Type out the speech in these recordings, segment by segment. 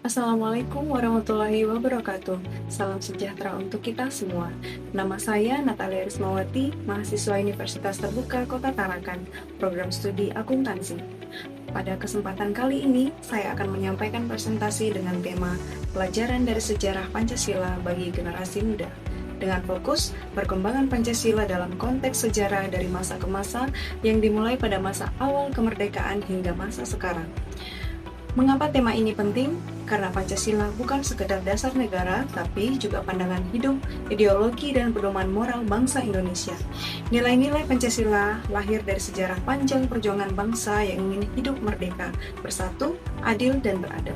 Assalamualaikum warahmatullahi wabarakatuh. Salam sejahtera untuk kita semua. Nama saya Natalia Rismawati, mahasiswa Universitas Terbuka Kota Tarakan, program studi akuntansi. Pada kesempatan kali ini, saya akan menyampaikan presentasi dengan tema Pelajaran dari Sejarah Pancasila bagi Generasi Muda. Dengan fokus perkembangan Pancasila dalam konteks sejarah dari masa ke masa yang dimulai pada masa awal kemerdekaan hingga masa sekarang. Mengapa tema ini penting? Karena Pancasila bukan sekedar dasar negara, tapi juga pandangan hidup, ideologi, dan pedoman moral bangsa Indonesia. Nilai-nilai Pancasila lahir dari sejarah panjang perjuangan bangsa yang ingin hidup merdeka, bersatu, adil, dan beradab.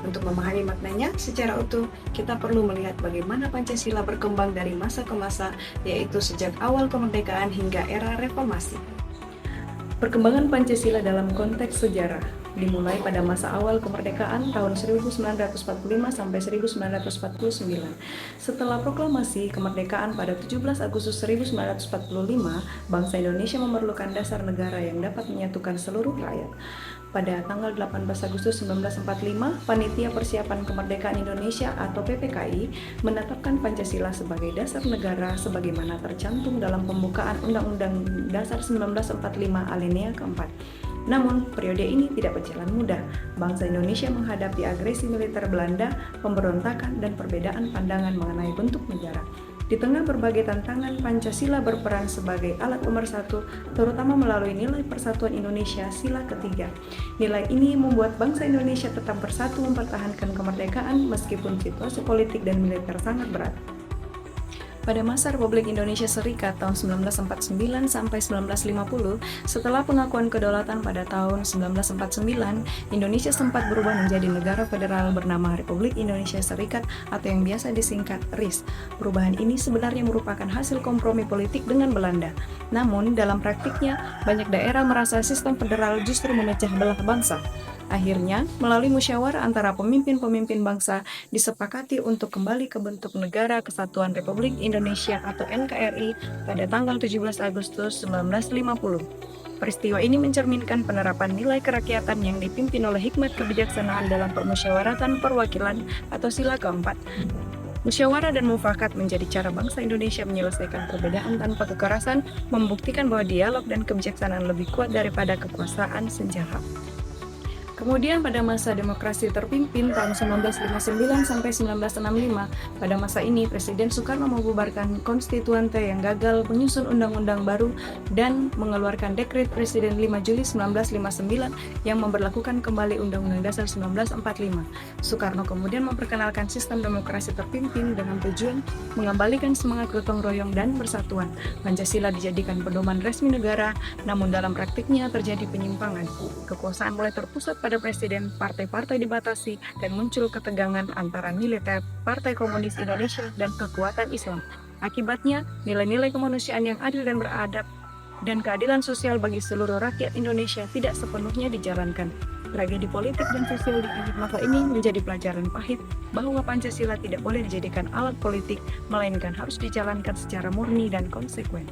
Untuk memahami maknanya secara utuh, kita perlu melihat bagaimana Pancasila berkembang dari masa ke masa, yaitu sejak awal kemerdekaan hingga era reformasi. Perkembangan Pancasila dalam konteks sejarah dimulai pada masa awal kemerdekaan tahun 1945 sampai 1949. Setelah proklamasi kemerdekaan pada 17 Agustus 1945, bangsa Indonesia memerlukan dasar negara yang dapat menyatukan seluruh rakyat. Pada tanggal 18 Agustus 1945, Panitia Persiapan Kemerdekaan Indonesia atau PPKI menetapkan Pancasila sebagai dasar negara sebagaimana tercantum dalam pembukaan Undang-Undang Dasar 1945 alinea keempat. Namun, periode ini tidak berjalan mudah. Bangsa Indonesia menghadapi agresi militer Belanda, pemberontakan, dan perbedaan pandangan mengenai bentuk negara. Di tengah berbagai tantangan, Pancasila berperan sebagai alat pemersatu, terutama melalui nilai persatuan Indonesia sila ketiga. Nilai ini membuat bangsa Indonesia tetap bersatu mempertahankan kemerdekaan meskipun situasi politik dan militer sangat berat. Pada masa Republik Indonesia Serikat tahun 1949 sampai 1950, setelah pengakuan kedaulatan pada tahun 1949, Indonesia sempat berubah menjadi negara federal bernama Republik Indonesia Serikat atau yang biasa disingkat RIS. Perubahan ini sebenarnya merupakan hasil kompromi politik dengan Belanda. Namun, dalam praktiknya, banyak daerah merasa sistem federal justru memecah belah bangsa. Akhirnya, melalui musyawarah antara pemimpin-pemimpin bangsa, disepakati untuk kembali ke bentuk Negara Kesatuan Republik Indonesia atau NKRI pada tanggal 17 Agustus 1950. Peristiwa ini mencerminkan penerapan nilai kerakyatan yang dipimpin oleh hikmat kebijaksanaan dalam permusyawaratan perwakilan atau sila keempat. Musyawarah dan mufakat menjadi cara bangsa Indonesia menyelesaikan perbedaan tanpa kekerasan, membuktikan bahwa dialog dan kebijaksanaan lebih kuat daripada kekuasaan senjata. Kemudian pada masa demokrasi terpimpin tahun 1959 sampai 1965, pada masa ini Presiden Soekarno membubarkan konstituante yang gagal menyusun undang-undang baru dan mengeluarkan Dekret Presiden 5 Juli 1959 yang memberlakukan kembali Undang-Undang Dasar 1945. Soekarno kemudian memperkenalkan sistem demokrasi terpimpin dengan tujuan mengembalikan semangat gotong royong dan persatuan. Pancasila dijadikan pedoman resmi negara, namun dalam praktiknya terjadi penyimpangan. Kekuasaan mulai terpusat pada presiden, partai-partai dibatasi, dan muncul ketegangan antara militer, Partai Komunis Indonesia, dan kekuatan Islam. Akibatnya, nilai-nilai kemanusiaan yang adil dan beradab dan keadilan sosial bagi seluruh rakyat Indonesia tidak sepenuhnya dijalankan. Tragedi politik dan sosial di akhir masa ini menjadi pelajaran pahit bahwa Pancasila tidak boleh dijadikan alat politik, melainkan harus dijalankan secara murni dan konsekuen.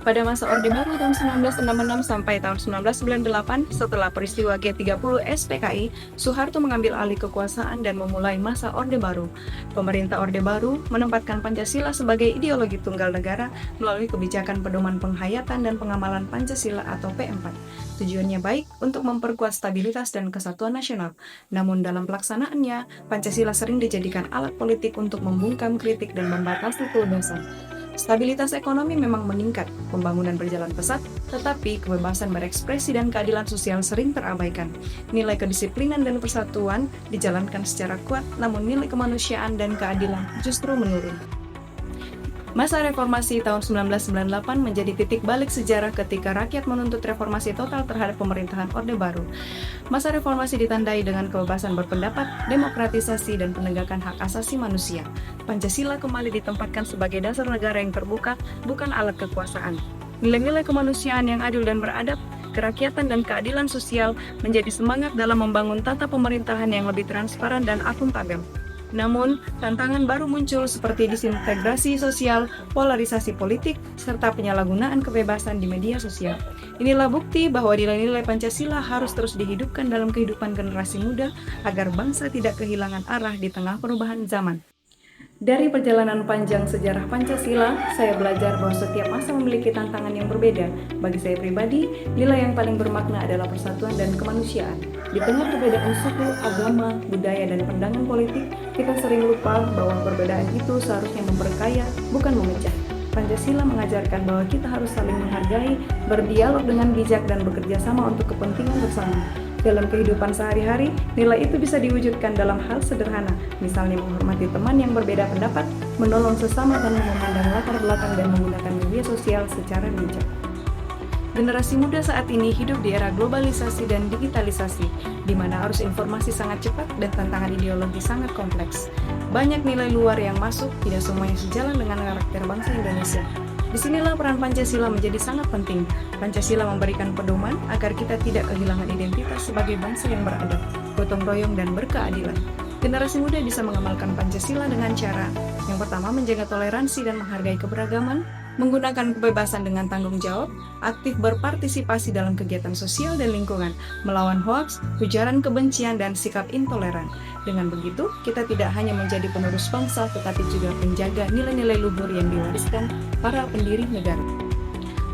Pada masa Orde Baru tahun 1966 sampai tahun 1998, setelah peristiwa G30 SPKI, Soeharto mengambil alih kekuasaan dan memulai masa Orde Baru. Pemerintah Orde Baru menempatkan Pancasila sebagai ideologi tunggal negara melalui kebijakan pedoman penghayatan dan pengamalan Pancasila atau P4. Tujuannya baik untuk memperkuat stabilitas dan kesatuan nasional. Namun dalam pelaksanaannya, Pancasila sering dijadikan alat politik untuk membungkam kritik dan membatasi kebebasan. Stabilitas ekonomi memang meningkat, pembangunan berjalan pesat, tetapi kebebasan berekspresi dan keadilan sosial sering terabaikan. Nilai kedisiplinan dan persatuan dijalankan secara kuat, namun nilai kemanusiaan dan keadilan justru menurun. Masa reformasi tahun 1998 menjadi titik balik sejarah ketika rakyat menuntut reformasi total terhadap pemerintahan Orde Baru. Masa reformasi ditandai dengan kebebasan berpendapat, demokratisasi, dan penegakan hak asasi manusia. Pancasila kembali ditempatkan sebagai dasar negara yang terbuka, bukan alat kekuasaan. Nilai-nilai kemanusiaan yang adil dan beradab, kerakyatan dan keadilan sosial menjadi semangat dalam membangun tata pemerintahan yang lebih transparan dan akuntabel. Namun, tantangan baru muncul seperti disintegrasi sosial, polarisasi politik, serta penyalahgunaan kebebasan di media sosial. Inilah bukti bahwa nilai-nilai Pancasila harus terus dihidupkan dalam kehidupan generasi muda agar bangsa tidak kehilangan arah di tengah perubahan zaman. Dari perjalanan panjang sejarah Pancasila, saya belajar bahwa setiap masa memiliki tantangan yang berbeda. Bagi saya pribadi, nilai yang paling bermakna adalah persatuan dan kemanusiaan. Di tengah perbedaan suku, agama, budaya, dan pandangan politik, kita sering lupa bahwa perbedaan itu seharusnya memperkaya, bukan memecah. Pancasila mengajarkan bahwa kita harus saling menghargai, berdialog dengan bijak, dan bekerja sama untuk kepentingan bersama. Dalam kehidupan sehari-hari, nilai itu bisa diwujudkan dalam hal sederhana, misalnya menghormati teman yang berbeda pendapat, menolong sesama tanpa memandang latar belakang dan menggunakan media sosial secara bijak. Generasi muda saat ini hidup di era globalisasi dan digitalisasi, di mana arus informasi sangat cepat dan tantangan ideologi sangat kompleks. Banyak nilai luar yang masuk, tidak semuanya sejalan dengan karakter bangsa Indonesia. Disinilah peran Pancasila menjadi sangat penting. Pancasila memberikan pedoman agar kita tidak kehilangan identitas sebagai bangsa yang beradab, gotong royong, dan berkeadilan. Generasi muda bisa mengamalkan Pancasila dengan cara yang pertama, menjaga toleransi dan menghargai keberagaman, menggunakan kebebasan dengan tanggung jawab, aktif berpartisipasi dalam kegiatan sosial dan lingkungan, melawan hoaks, ujaran kebencian, dan sikap intoleran. Dengan begitu, kita tidak hanya menjadi penerus bangsa, tetapi juga penjaga nilai-nilai luhur yang diwariskan para pendiri negara.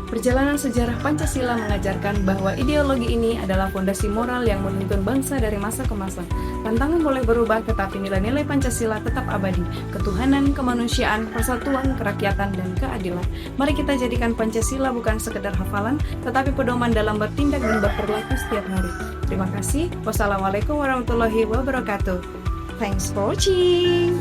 Perjalanan sejarah Pancasila mengajarkan bahwa ideologi ini adalah fondasi moral yang menuntun bangsa dari masa ke masa. Tantangan boleh berubah, tetapi nilai-nilai Pancasila tetap abadi. Ketuhanan, kemanusiaan, persatuan, kerakyatan, dan keadilan. Mari kita jadikan Pancasila bukan sekedar hafalan, tetapi pedoman dalam bertindak dan berperilaku setiap hari. Terima kasih. Wassalamualaikum warahmatullahi wabarakatuh. Thanks for watching.